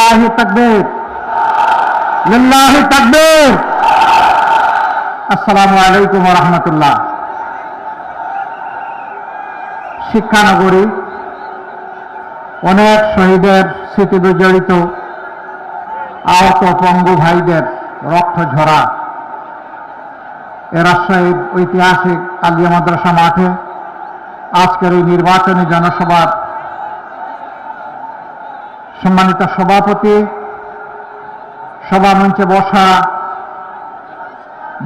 লিল্লাহি তাকবীর, লিল্লাহি তাকবীর। আসসালামু আলাইকুম ওয়া রাহমাতুল্লাহ। শিক্ষানগরী অনেক শহীদের স্মৃতি বিজড়িত, আহত পঙ্গু ভাইদের রক্ত ঝরা এ রাজশাহীর ঐতিহাসিক আলিয়া মাদ্রাসা মাঠে আজকের এই নির্বাচনী জনসভার সম্মানিত সভাপতি, সভামঞ্চে বসা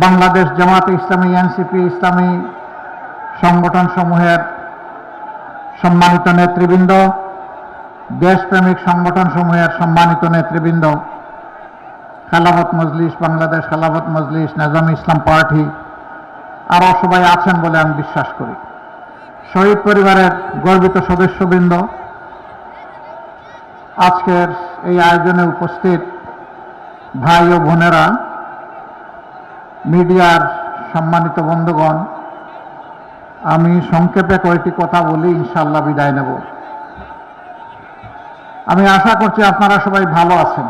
বাংলাদেশ জামাতে ইসলামী, এনসিপি ইসলামী সংগঠন সমূহের সম্মানিত নেতৃবৃন্দ, দেশপ্রেমিক সংগঠন সমূহের সম্মানিত নেতৃবৃন্দ, খেলাফত মজলিস বাংলাদেশ, খেলাফত মজলিস, নেজামে ইসলাম পার্টি, আরও সবাই আছেন বলে আমি বিশ্বাস করি। শহীদ পরিবারের গর্বিত সদস্যবৃন্দ, আজকের এই আয়োজনে উপস্থিত ভাই ও বোনেরা, মিডিয়ার সম্মানিত বন্ধুগণ, আমি সংক্ষেপে কয়েকটি কথা বলি, ইনশাআল্লাহ বিদায় নেব। আমি আশা করছি আপনারা সবাই ভালো আছেন।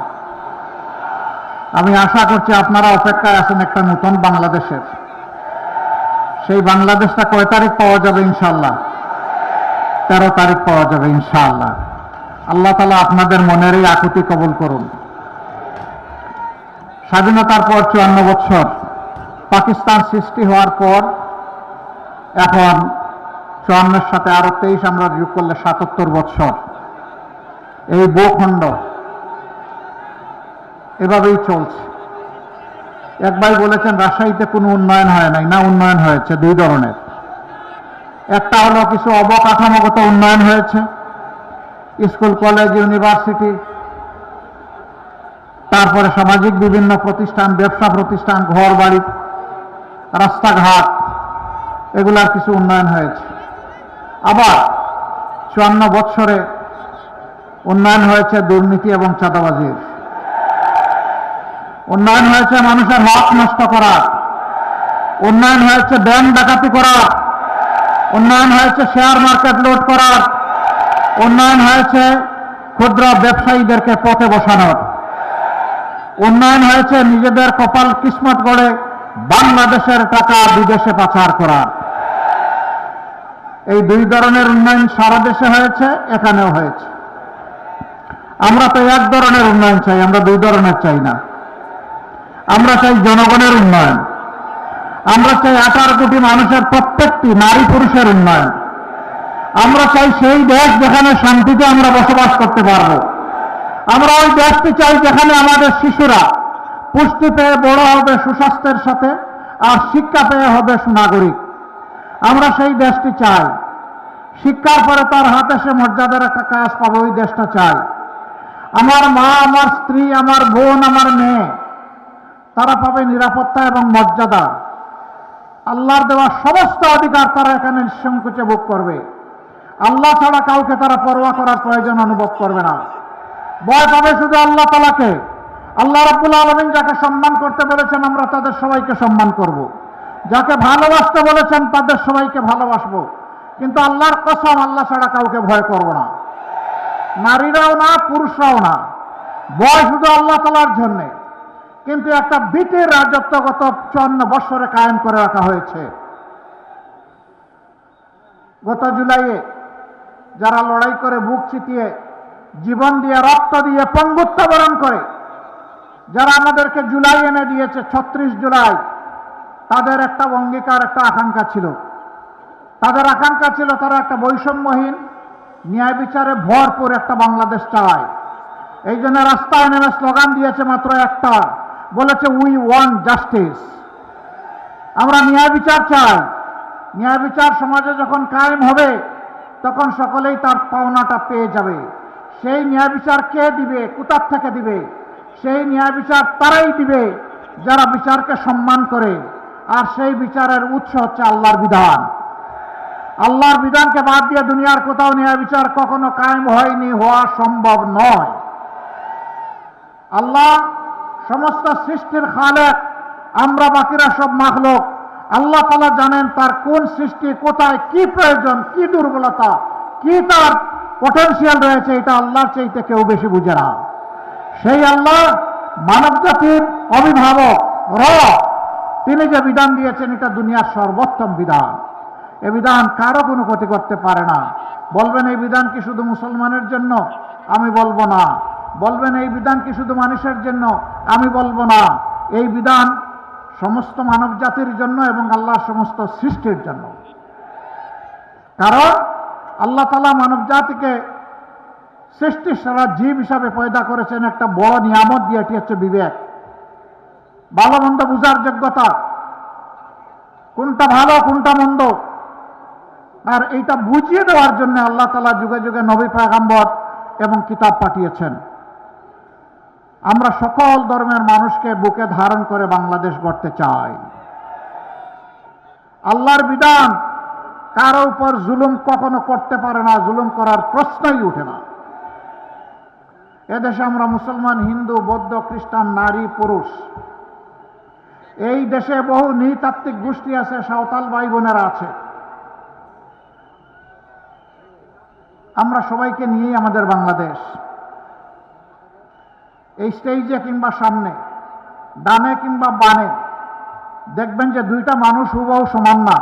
আমি আশা করছি আপনারা অপেক্ষায় আছেন একটা নতুন বাংলাদেশের। সেই বাংলাদেশটা কয় তারিখ পাওয়া যাবে? ইনশাআল্লাহ 13 তারিখ পাওয়া যাবে ইনশাআল্লাহ। আল্লাহ তাআলা আপনাদের মনের এই আকুতি কবুল করুন। স্বাধীনতার পর 54 বছর, পাকিস্তান সৃষ্টি হওয়ার পর এখন 54-এর সাথে আরো 23 আমরা যোগ করলে 77 বছর, এই ভূখণ্ড এভাবেই চলছে। এক ভাই বলেছেন রাজশাহীতে কোনো উন্নয়ন হয় নাই। না, উন্নয়ন হয়েছে দুই ধরনের। একটা হলো কিছু অবকাঠামোগত উন্নয়ন হয়েছে, স্কুল, কলেজ, ইউনিভার্সিটি, তারপরে সামাজিক বিভিন্ন প্রতিষ্ঠান, ব্যবসা প্রতিষ্ঠান, ঘর বাড়ি, রাস্তাঘাট, এগুলার কিছু উন্নয়ন হয়েছে। আবার 54 বছরে উন্নয়ন হয়েছে দুর্নীতি এবং চাঁদাবাজির। উন্নয়ন হয়েছে মানুষের হক নষ্ট করা, উন্নয়ন হয়েছে ব্যাংক ডাকাতি করা, উন্নয়ন হয়েছে শেয়ার মার্কেট লুট করার, উন্নয়ন হয়েছে ক্ষুদ্র ব্যবসায়ীদেরকে পথে বসানোর, উন্নয়ন হয়েছে নিজেদের কপাল কিসমত গড়ে বাংলাদেশের টাকা বিদেশে পাচার করা। এই দুই ধরনের উন্নয়ন সারা দেশে হয়েছে, এখানেও হয়েছে। আমরা তো এক ধরনের উন্নয়ন চাই, আমরা দুই ধরনের চাই না। আমরা চাই জনগণের উন্নয়ন, আমরা চাই 18 কোটি মানুষের প্রত্যেকটি নারী পুরুষের উন্নয়ন। আমরা চাই সেই দেশ যেখানে শান্তিতে আমরা বসবাস করতে পারবো। আমরা ওই দেশটি চাই যেখানে আমাদের শিশুরা পুষ্টি পেয়ে বড় হবে সুস্বাস্থ্যের সাথে, আর শিক্ষা পেয়ে হবে সুনাগরিক। আমরা সেই দেশটি চাই। শিক্ষার পরে তার হাতে সে মর্যাদার একটা কাজ পাবে, ওই দেশটা চাই। আমার মা, আমার স্ত্রী, আমার বোন, আমার মেয়ে, তারা পাবে নিরাপত্তা এবং মর্যাদা। আল্লাহর দেওয়া সমস্ত অধিকার তারা এখানে নিঃসংকোচে ভোগ করবে। আল্লাহ ছাড়া কাউকে তারা পরোয়া করার প্রয়োজন অনুভব করবে না। ভয় পাবে শুধু আল্লাহ তাআলাকে। আল্লাহ রাব্বুল আলামিন যাকে সম্মান করতে বলেছেন আমরা তাদের সবাইকে সম্মান করব। যাকে ভালোবাসতে বলেছেন তাদের সবাইকে ভালোবাসবো। কিন্তু আল্লাহর কসম, আল্লাহ ছাড়া কাউকে ভয় করব না। নারীরাও না, পুরুষরাও না। ভয় শুধু আল্লাহ তাআলার জন্যে। কিন্তু একটা ভীতির রাজত্ব গত 54 বছরে কায়েম করে রাখা হয়েছে। গত জুলাইয়ে যারা লড়াই করে বুক চিতিয়ে, জীবন দিয়ে, রক্ত দিয়ে, পঙ্গুত্ব বরণ করে যারা আমাদেরকে জুলাই এনে দিয়েছে, 36 জুলাই, তাদের একটা অঙ্গীকার, একটা আকাঙ্ক্ষা ছিল। তাদের আকাঙ্ক্ষা ছিল তারা একটা বৈষম্যহীন, ন্যায় বিচারে ভরপুর একটা বাংলাদেশ চায়। এই জন্য রাস্তায় নেমে স্লোগান দিয়েছে মাত্র একটা, বলেছে উই ওয়ান্ট জাস্টিস। আমরা ন্যায় বিচার চাই। ন্যায় বিচার সমাজে যখন কায়েম হবে তখন সকলেই তার পাওনাটা পেয়ে যাবে। সেই ন্যায় বিচার কে দিবে, কোথার থেকে দিবে? সেই ন্যায় বিচার তারাই দিবে যারা বিচারকে সম্মান করে। আর সেই বিচারের উৎস হচ্ছে আল্লাহর বিধান। আল্লাহর বিধানকে বাদ দিয়ে দুনিয়ার কোথাও ন্যায় বিচার কখনো কায়েম হয়নি, হওয়া সম্ভব নয়। আল্লাহ সমস্ত সৃষ্টির খালেক, আমরা বাকিরা সব মাখলুক। আল্লাহ তাআলা জানেন তার কোন সৃষ্টি কোথায় কি প্রয়োজন, কি দুর্বলতা, কি তার পটেনশিয়াল রয়েছে, এটা আল্লাহর চাইতে কেউ বেশি বুঝে না। সেই আল্লাহ মানব জাতির অভিভাবক তিনি যে বিধান দিয়েছেন এটা দুনিয়ার সর্বোত্তম বিধান। এ বিধান কারো কোনো ক্ষতি করতে পারে না। বলবেন এই বিধান কি শুধু মুসলমানের জন্য? আমি বলবো না। বলবেন এই বিধান কি শুধু মানুষের জন্য? আমি বলবো না। এই বিধান সমস্ত মানব জাতির জন্য এবং আল্লাহর সমস্ত সৃষ্টির জন্য। কারণ আল্লাহ তাআলা মানব জাতিকে সৃষ্টির সারা জীব হিসাবে পয়দা করেছেন একটা বড় নিয়ামত দিয়ে, এটি হচ্ছে বিবেক, ভালো মন্দ বুঝার যোগ্যতা, কোনটা ভালো কোনটা মন্দ। আর এইটা বুঝিয়ে দেওয়ার জন্য আল্লাহ তাআলা যুগে যুগে নবী পয়গম্বর এবং কিতাব পাঠিয়েছেন। আমরা সকল ধর্মের মানুষকে বুকে ধারণ করে বাংলাদেশ গড়তে চাই। আল্লাহর বিধান কারো উপর জুলুম কখনো করতে পারে না, জুলুম করার প্রশ্নই উঠে না। এদেশে আমরা মুসলমান, হিন্দু, বৌদ্ধ, খ্রিস্টান, নারী, পুরুষ, এই দেশে বহু নৃতাত্ত্বিক গোষ্ঠী আছে, সাঁওতাল ভাই বোনেরা আছে। আমরা সবাইকে নিয়েই আমাদের বাংলাদেশ। এই স্টেজে কিংবা সামনে, ডানে কিংবা বামে দেখবেন যে দুইটা মানুষ হুবহু সমান না,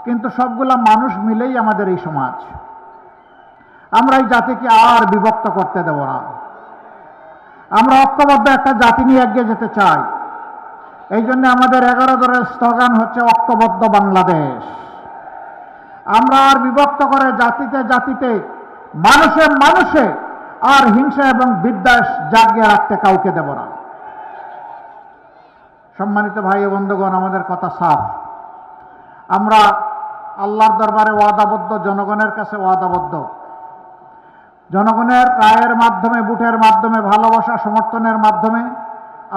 কিন্তু সবগুলা মানুষ মিলেই আমাদের এই সমাজ। আমরা এই জাতিকে আর বিভক্ত করতে দেব না। আমরা ঐক্যবদ্ধ একটা জাতি নিয়ে এগিয়ে যেতে চাই। এই জন্য আমাদের 11 দলের স্লোগান হচ্ছে ঐক্যবদ্ধ বাংলাদেশ। আমরা আর বিভক্ত করে জাতিতে জাতিতে, মানুষে মানুষে আর হিংসা এবং বিদ্বেষ জাগিয়ে রাখতে কাউকে দেব না। সম্মানিত ভাই ও বন্ধুগণ, আমাদের কথা সাফ। আমরা আল্লাহর দরবারে ওয়াদাবদ্ধ, জনগণের কাছে ওয়াদাবদ্ধ। জনগণের রায়ের মাধ্যমে, ভোটের মাধ্যমে, ভালোবাসা সমর্থনের মাধ্যমে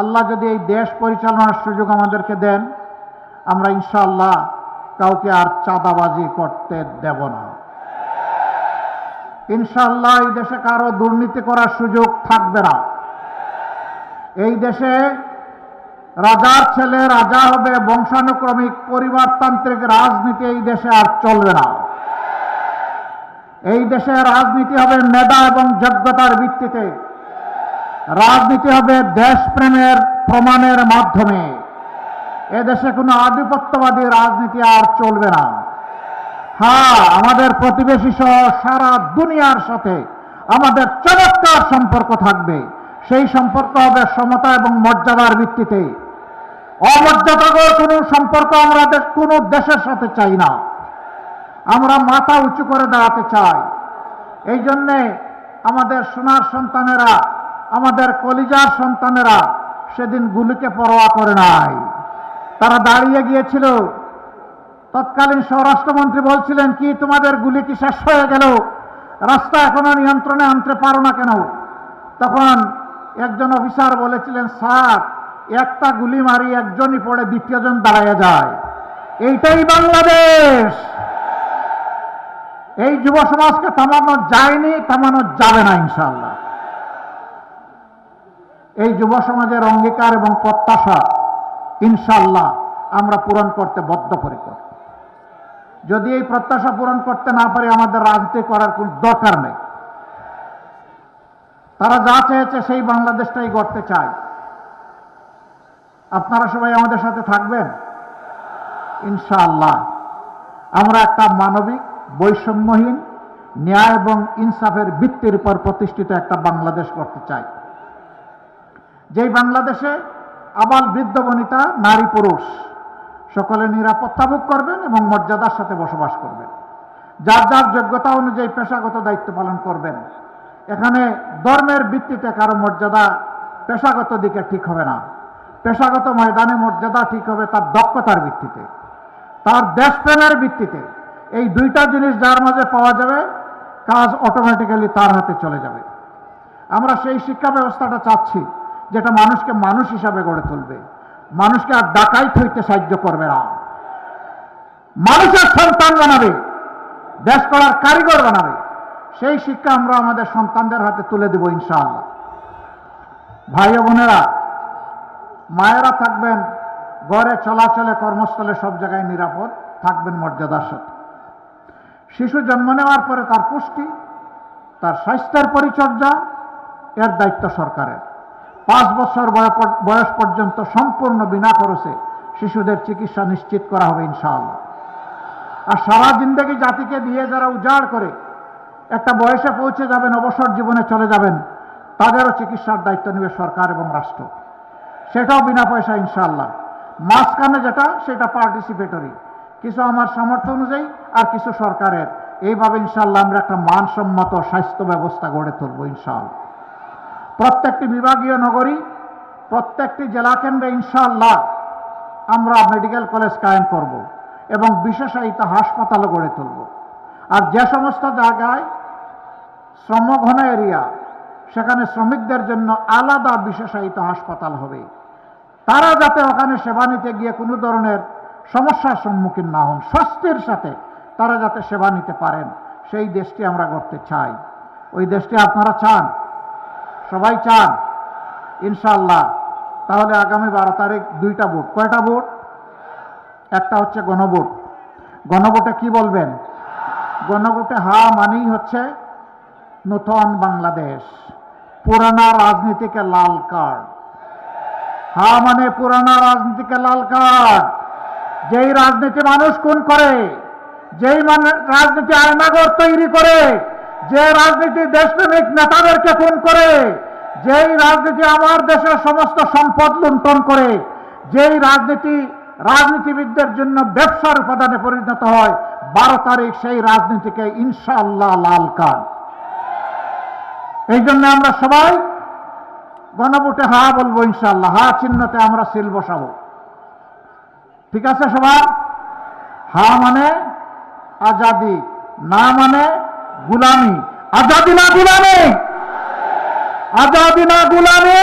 আল্লাহ যদি এই দেশ পরিচালনার সুযোগ আমাদেরকে দেন, আমরা ইনশাআল্লাহ কাউকে আর চাঁদাবাজি করতে দেব না। ইনশাআল্লাহ এই দেশে কারো দুর্নীতি করার সুযোগ থাকবে না। এই দেশে রাজার ছেলে রাজা হবে, বংশানুক্রমিক পরিবারতান্ত্রিক রাজনীতি এই দেশে আর চলবে না। এই দেশে রাজনীতি হবে মেধা এবং যোগ্যতার ভিত্তিতে। রাজনীতি হবে দেশপ্রেমের প্রমাণের মাধ্যমে। এদেশে কোনো আধিপত্যবাদী রাজনীতি আর চলবে না। হ্যাঁ, আমাদের প্রতিবেশী সহ সারা দুনিয়ার সাথে আমাদের চমৎকার সম্পর্ক থাকবে। সেই সম্পর্ক হবে সমতা এবং মর্যাদার ভিত্তিতে। অমর্যাদাকর কোনো সম্পর্ক আমরা কোনো দেশের সাথে চাই না। আমরা মাথা উঁচু করে দাঁড়াতে চাই। এই জন্যে আমাদের সোনার সন্তানেরা, আমাদের কলিজার সন্তানেরা সেদিন গুলিকে পরোয়া করে নাই। তারা দাঁড়িয়ে গিয়েছিল। তৎকালীন স্বরাষ্ট্রমন্ত্রী বলছিলেন, কি তোমাদের গুলি কি শেষ হয়ে গেল? রাস্তা এখনো নিয়ন্ত্রণে আনতে পারো না কেন? তখন একজন অফিসার বলেছিলেন, স্যার, একটা গুলি মারি একজনই পড়ে, দ্বিতীয়জন দাঁড়ায় যায়। এইটাই বাংলাদেশ। এই যুব সমাজকে থামানো যায়নি, থামানো যাবে না ইনশাআল্লাহ। এই যুব সমাজের অঙ্গীকার এবং প্রত্যাশা ইনশাআল্লাহ আমরা পূরণ করতে বদ্ধপরিকর। যদি এই প্রত্যাশা পূরণ করতে না পারি, আমাদের রাজনীতি করার কোনো দরকার নেই। তারা যা চেয়েছে সেই বাংলাদেশটাই গড়তে চায়। আপনারা সবাই আমাদের সাথে থাকবেন ইনশাআল্লাহ। আমরা একটা মানবিক, বৈষম্যহীন, ন্যায় এবং ইনসাফের ভিত্তির উপর প্রতিষ্ঠিত একটা বাংলাদেশ করতে চাই। যেই বাংলাদেশে আবাল বৃদ্ধ বনিতা, নারী পুরুষ সকলে নিরাপত্তা ভোগ করবেন এবং মর্যাদার সাথে বসবাস করবেন। যার যার যোগ্যতা অনুযায়ী পেশাগত দায়িত্ব পালন করবেন। এখানে ধর্মের ভিত্তিতে কারো মর্যাদা পেশাগত দিকে ঠিক হবে না। পেশাগত ময়দানে মর্যাদা ঠিক হবে তার দক্ষতার ভিত্তিতে, তার দেশপ্রেমের ভিত্তিতে। এই দুইটা জিনিস যার মাঝে পাওয়া যাবে, কাজ অটোমেটিক্যালি তার হাতে চলে যাবে। আমরা সেই শিক্ষা ব্যবস্থাটা চাচ্ছি যেটা মানুষকে মানুষ হিসাবে গড়ে তুলবে, মানুষকে আর ডাকাইত হইতে সাহায্য করবে না, মানুষের সন্তান বানাবে, দেশ গড়ার কারিগর বানাবে। সেই শিক্ষা আমরা আমাদের সন্তানদের হাতে তুলে দেব ইনশাআল্লাহ। ভাই ও বোনেরা, মায়েরা থাকবেন ঘরে, চলাচলে, কর্মস্থলে, সব জায়গায় নিরাপদ থাকবেন মর্যাদার সাথে। শিশু জন্ম নেওয়ার পরে তার পুষ্টি, তার স্বাস্থ্যের পরিচর্যা, এর দায়িত্ব সরকারের। 5 বছর বয়স পর্যন্ত সম্পূর্ণ বিনা খরচে শিশুদের চিকিৎসা নিশ্চিত করা হবে ইনশাআল্লাহ। আর সারা জিন্দেগি জাতিকে দিয়ে যারা উজাড় করে একটা বয়সে পৌঁছে যাবেন, অবসর জীবনে চলে যাবেন, তাদেরও চিকিৎসার দায়িত্ব নেবে সরকার এবং রাষ্ট্র, সেটাও বিনা পয়সা ইনশাআল্লাহ। মাঝখানে যেটা সেটা পার্টিসিপেটরি, কিছু আমার সামর্থ্য অনুযায়ী আর কিছু সরকারের। এইভাবে ইনশাআল্লাহ আমরা একটা মানসম্মত স্বাস্থ্য ব্যবস্থা গড়ে তুলব ইনশাআল্লাহ। প্রত্যেকটি বিভাগীয় নগরী, প্রত্যেকটি জেলা কেন্দ্রে ইনশাআল্লাহ আমরা মেডিকেল কলেজ কায়েম করব এবং বিশেষায়িত হাসপাতালও গড়ে তুলব। আর যে সমস্ত জায়গায় শ্রমঘন এরিয়া, সেখানে শ্রমিকদের জন্য আলাদা বিশেষায়িত হাসপাতাল হবে। তারা যাতে ওখানে সেবা নিতে গিয়ে কোনো ধরনের সমস্যার সম্মুখীন না হন, স্বস্তির সাথে তারা যাতে সেবা নিতে পারেন, সেই দেশটি আমরা গড়তে চাই। ওই দেশটি আপনারা চান? সবাই চান ইনশাআল্লাহ। তাহলে আগামী 12 তারিখ 2টা ভোট। কয়টা ভোট? একটা হচ্ছে গণভোট। গণভোটে কি বলবেন? গণভোটে হা মানেই হচ্ছে নতুন বাংলাদেশ, পুরানা রাজনীতিকে লাল কার্ড। হা মানে পুরানা রাজনীতিকে লাল কার্ড। যেই রাজনীতি মানুষ খুন করে, যেই রাজনীতি আয়নাঘর তৈরি করে, যে রাজনীতি দেশপ্রেমিক নেতাদেরকে খুন করে, যেই রাজনীতি আমার দেশের সমস্ত সম্পদ লুণ্ঠন করে, যেই রাজনীতিবিদদের জন্য ব্যবসার উপাদানে পরিণত হয়, 12 তারিখ সেই রাজনীতিকে ইনশাআল্লাহ লাল কার্ড। এই জন্য আমরা সবাই গণভোটে হা বলবো ইনশাআল্লাহ। হা চিহ্নতে আমরা সিল বসাবো। ঠিক আছে সবার? হা মানে আজাদি, না মানে গুলামি। আজাদি না গুলামি, আজাদি না গুলামি।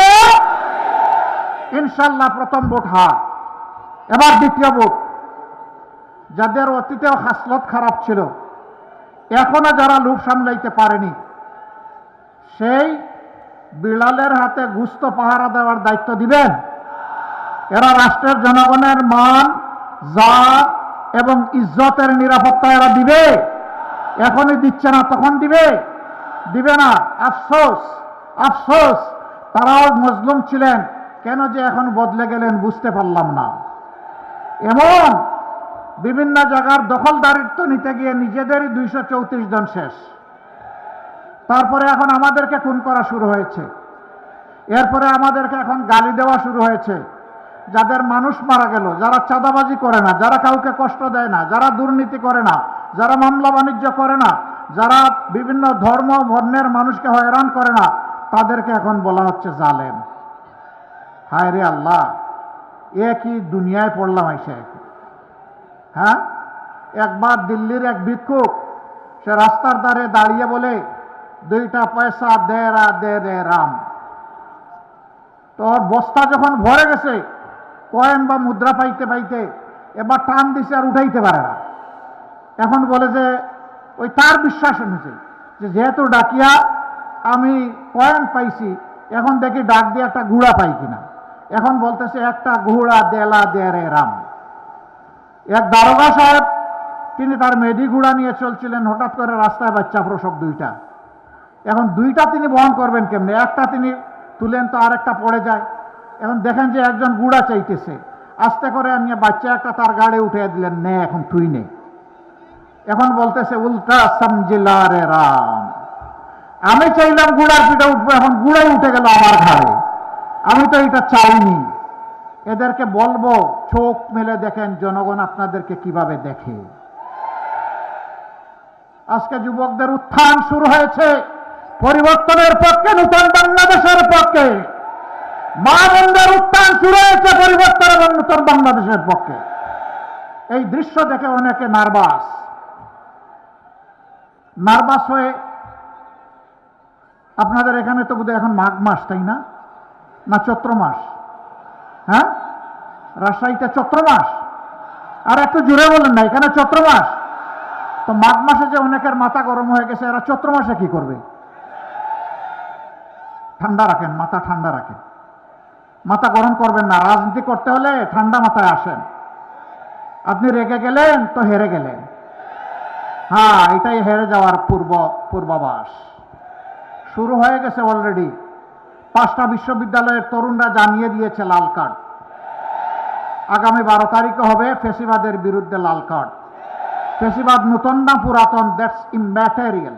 ইনশাআল্লাহ প্রথম ভোট হা। এবার দ্বিতীয় ভোট। যাদের অতীতেও খাসলত খারাপ ছিল, এখনো যারা লোভ সামলাইতে পারেনি, সেই বিড়ালের হাতে গুস্ত পাহারা দেওয়ার দায়িত্ব দিবেন? এরা রাষ্ট্রের জনগণের মান, জাত এবং ইজ্জতের নিরাপত্তা এরা দিবে? এখনই দিচ্ছে না, তখন দিবে? দিবে না। আফসোস, আফসোস, তারাও মজলুম ছিলেন, কেন যে এখন বদলে গেলেন বুঝতে পারলাম না। এমন বিভিন্ন জায়গার দখলদারিত্ব নিতে গিয়ে নিজেদেরই 234 জন শেষ। তারপরে এখন আমাদেরকে খুন করা শুরু হয়েছে। এরপরে আমাদেরকে এখন গালি দেওয়া শুরু হয়েছে। যাদের মানুষ মারা গেল, যারা চাঁদাবাজি করে না, যারা কাউকে কষ্ট দেয় না, যারা দুর্নীতি করে না, যারা মামলা বাণিজ্য করে না, যারা বিভিন্ন ধর্ম বর্ণের মানুষকে হয়রান করে না, তাদেরকে এখন বলা হচ্ছে জালেম। হায় রে আল্লাহ, এ কি দুনিয়ায় পড়লাম এসে। হ্যাঁ, একবার দিল্লির এক ভিক্ষুক, সে রাস্তার ধারে দাঁড়িয়ে বলে, 2টা পয়সা দে রে রাম। তোর বস্তা যখন ভরে গেছে, কয়েন বা মুদ্রা পাইতে পাইতে এবার টান দিছে আর উঠাইতে পারে না। এখন বলে যে ওই তার বিশ্বাস অনুযায়ী যে যেহেতু ডাকিয়া আমি কয়েন পাইছি, এখন দেখি ডাক দিয়ে একটা গুড়া পাই কিনা। এখন বলতেছে একটা ঘোড়া দেলা দে রে রাম। এক দারোগা সাহেব, তিনি তার মেডি ঘোড়া নিয়ে চলছিলেন, হঠাৎ করে রাস্তায় বাচ্চা প্রসব 2টা। এখন 2টা তিনি বহন করবেন কেমনে? একটা তিনি তুলেন তো আরেকটা পড়ে যায়। এখন দেখেন যে একজন গুড়া চাইতেছে, আস্তে করে নিয়ে বাচ্চা একটা তার গাড়ি উঠে দিলেন, নে এখন তুই নে। এখন বলতেছে উল্টা সমঝিলা রে রাম, আমি চাইলাম গুড়ার পিঠে উঠবো, এখন গুড়াই উঠে গেল আমার ঘাড়ে, আমি তো এটা চাইনি। এদেরকে বলবো, চোখ মেলে দেখেন জনগণ আপনাদেরকে কিভাবে দেখে। আজকে যুবকদের উত্থান শুরু হয়েছে পরিবর্তনের পক্ষে, নতুন বাংলাদেশের পক্ষে। মা বোনদের উত্থান শুরু হয়েছে পরিবর্তন এবং নতুন বাংলাদেশের পক্ষে। এই দৃশ্য দেখে অনেকে নার্ভাস হয়ে, আপনাদের এখানে তো বোধহয় এখন মাঘ মাস, তাই না? না চৈত্র মাস? হ্যাঁ, রাজশাহীতে চৈত্র মাস। আর একটু জোরে বলেন না, এখানে চৈত্র মাস। তো মাঘ মাসে যে অনেকের মাথা গরম হয়ে গেছে, এরা চৈত্র মাসে কি করবে? ঠান্ডা রাখেন, মাথা ঠান্ডা রাখেন, মাথা গরম করবেন না। রাজনীতি করতে হলে ঠান্ডা মাথায় আসেন। আপনি রেগে গেলেন তো হেরে গেলেন। হ্যাঁ, এটাই হেরে যাওয়ার পূর্বাভাস। শুরু হয়ে গেছে অলরেডি। 5টা বিশ্ববিদ্যালয়ের তরুণরা জানিয়ে দিয়েছে লাল কার্ড। আগামী 12 তারিখে হবে ফেসিবাদের বিরুদ্ধে লাল কার্ড। ফেসিবাদ নতুন না পুরাতন, দ্যাটস ইম্যাটেরিয়াল,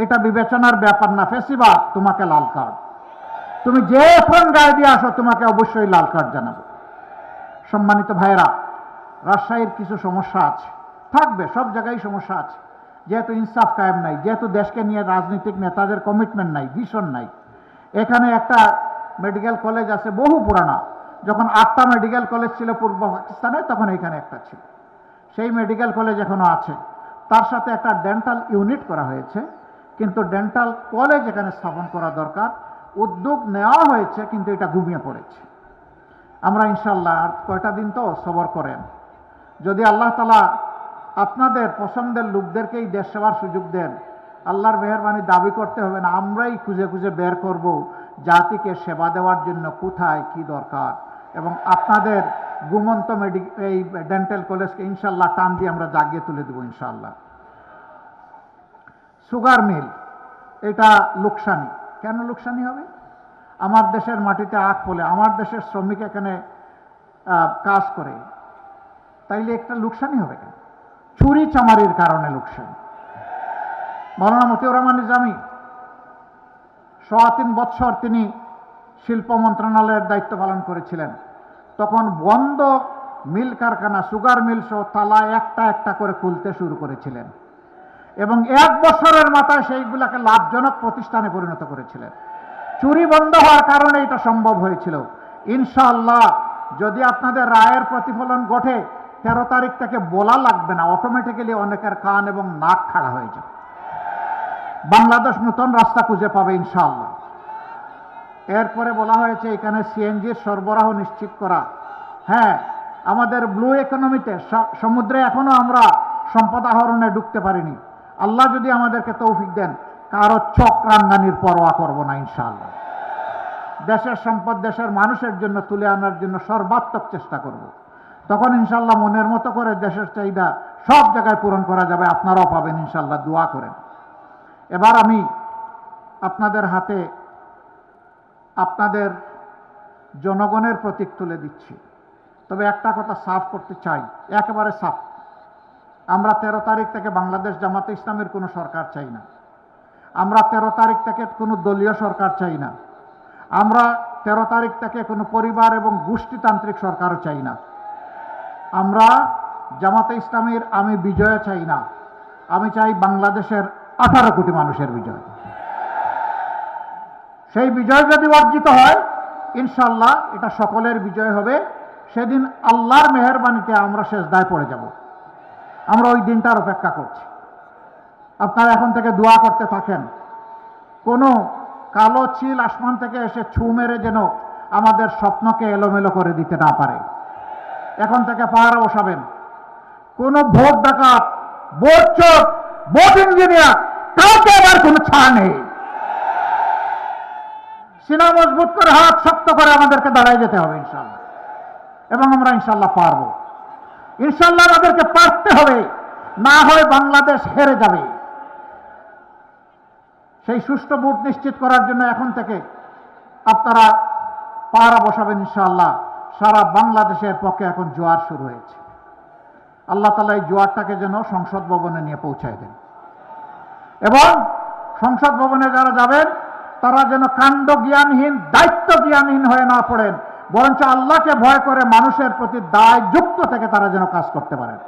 এটা বিবেচনার ব্যাপার না। ফেসিবাদ, তোমাকে লাল কার্ড। তুমি যে ফোন গায়ে দিয়ে আসো, তোমাকে অবশ্যই লাল কার্ড জানাবো। সম্মানিত ভাইয়েরা, রাজশাহীর কিছু সমস্যা আছে, থাকবে, সব জায়গায় সমস্যা আছে। যেহেতু ইনসাফ কায়েম নাই, যেহেতু দেশকে নিয়ে রাজনৈতিক নেতাদের কমিটমেন্ট নাই, ভিশন নাই। এখানে একটা মেডিকেল কলেজ আছে, বহু পুরানা। যখন 8টা মেডিকেল কলেজ ছিল পূর্ব পাকিস্তানে, তখন এখানে একটা ছিল। সেই মেডিকেল কলেজ এখনো আছে। তার সাথে একটা ডেন্টাল ইউনিট করা হয়েছে, কিন্তু ডেন্টাল কলেজ এখানে স্থাপন করা দরকার। উদ্যোগ নেওয়া হয়েছে, কিন্তু এটা ঘুমিয়ে পড়েছে। আমরা ইনশাল্লাহ আর কয়টা দিন তো সবর করেন। যদি আল্লাহ তাআলা আপনাদের পছন্দের লোকদেরকেই দেশ সেবার সুযোগ দেন, আল্লাহর মেহেরবানি দাবি করতে হবে না, আমরাই খুঁজে খুঁজে বের করব জাতিকে সেবা দেওয়ার জন্য কোথায় কি দরকার। এবং আপনাদের ঘুমন্ত এই ডেন্টাল কলেজকে ইনশাল্লাহ টান দিয়ে আমরা জাগিয়ে তুলে দেবো ইনশাল্লাহ। সুগার মিল, এটা লোকসানি। কেন লোকসানি হবে? আমার দেশের মাটিতে আখ ফলে, আমার দেশের শ্রমিক এখানে কাজ করে, তাইলে একটা লোকসানি হবে কেন? চুরি চামারির কারণে লোকসান। মাওলানা মতিউর রহমান নিজামী 3.25 বছর তিনি শিল্প মন্ত্রণালয়ের দায়িত্ব পালন করেছিলেন। তখন বন্ধ মিল কারখানা, সুগার মিল সহ তালা একটা একটা করে খুলতে শুরু করেছিলেন এবং 1 বছরের মাথায় সেইগুলাকে লাভজনক প্রতিষ্ঠানে পরিণত করেছিলেন। চুরি বন্ধ হওয়ার কারণে এটা সম্ভব হয়েছিল। ইনশাআল্লাহ যদি আপনাদের রায়ের প্রতিফলন ঘটে, 13 তারিখ থেকে বলা লাগবে না, অটোমেটিক্যালি অনেকের কান এবং নাক খাড়া হয়ে যাবে। বাংলাদেশ নতুন রাস্তা খুঁজে পাবে ইনশাআল্লাহ। এরপরে বলা হয়েছে এখানে সিএনজির সরবরাহ নিশ্চিত করা। হ্যাঁ, আমাদের ব্লু ইকোনমিতে সমুদ্রে এখনো আমরা সম্পদ আহরণে ঢুকতে পারিনি। আল্লাহ যদি আমাদেরকে তৌফিক দেন, কারো চক্রাঙ্গানির পরোয়া করব না ইনশাআল্লাহ। দেশের সম্পদ দেশের মানুষের জন্য তুলে আনার জন্য সর্বাত্মক চেষ্টা করব। তখন ইনশাআল্লাহ মনের মতো করে দেশের চাহিদা সব জায়গায় পূরণ করা যাবে। আপনারাও পাবেন ইনশাআল্লাহ, দোয়া করেন। এবার আমি আপনাদের হাতে আপনাদের জনগণের প্রতীক তুলে দিচ্ছি। তবে একটা কথা সাফ করতে চাই, একেবারে সাফ। আমরা 13 তারিখ থেকে বাংলাদেশ জামাতে ইসলামের কোনো সরকার চাই না। আমরা 13 তারিখ থেকে কোনো দলীয় সরকার চাই না। আমরা 13 তারিখ থেকে কোনো পরিবার এবং গোষ্ঠীতান্ত্রিক সরকারও চাই না। আমরা জামাতে ইসলামের আমি বিজয় চাই না, আমি চাই বাংলাদেশের 18 কোটি মানুষের বিজয়। সেই বিজয় যদি অর্জিত হয়, ইনশাআল্লাহ এটা সকলের বিজয় হবে। সেদিন আল্লাহর মেহেরবানিতে আমরা সেজদায় পড়ে যাব। আমরা ওই দিনটার অপেক্ষা করছি। আপনারা এখন থেকে দোয়া করতে থাকেন, কোনো কালো চিল আসমান থেকে এসে ছু মেরে যেন আমাদের স্বপ্নকে এলোমেলো করে দিতে না পারে। এখন থেকে পাহারা বসাবেন। কোনো ভোট ডাকাত, ভোট চোর, ভোট ইঞ্জিনিয়ার কাউকে আবার কোনো ছাড় নেই। সিনা মজবুত করে, হাত শক্ত করে আমাদেরকে দাঁড়ায় যেতে হবে ইনশাআল্লাহ। এবং আমরা ইনশাআল্লাহ পারবো। ইনশাআল্লাহ আমাদেরকে পারতে হবে, না হয় বাংলাদেশ হেরে যাবে। সেই সুষ্ঠু ভোট নিশ্চিত করার জন্য এখন থেকে আপনারা পাহারা বসাবেন ইনশাআল্লাহ। সারা বাংলাদেশের পক্ষে এখন জোয়ার শুরু হয়েছে। আল্লাহ তাআলা এই জোয়ারটাকে যেন সংসদ ভবনে নিয়ে পৌঁছায় দেন এবং সংসদ ভবনে যারা যাবেন তারা যেন কাণ্ড জ্ঞানহীন, দায়িত্ব জ্ঞানহীন হয়ে না পড়েন, বরঞ্চ আল্লাহকে ভয় করে মানুষের প্রতি দায় যুক্ত থেকে তারা যেন কাজ করতে পারেন।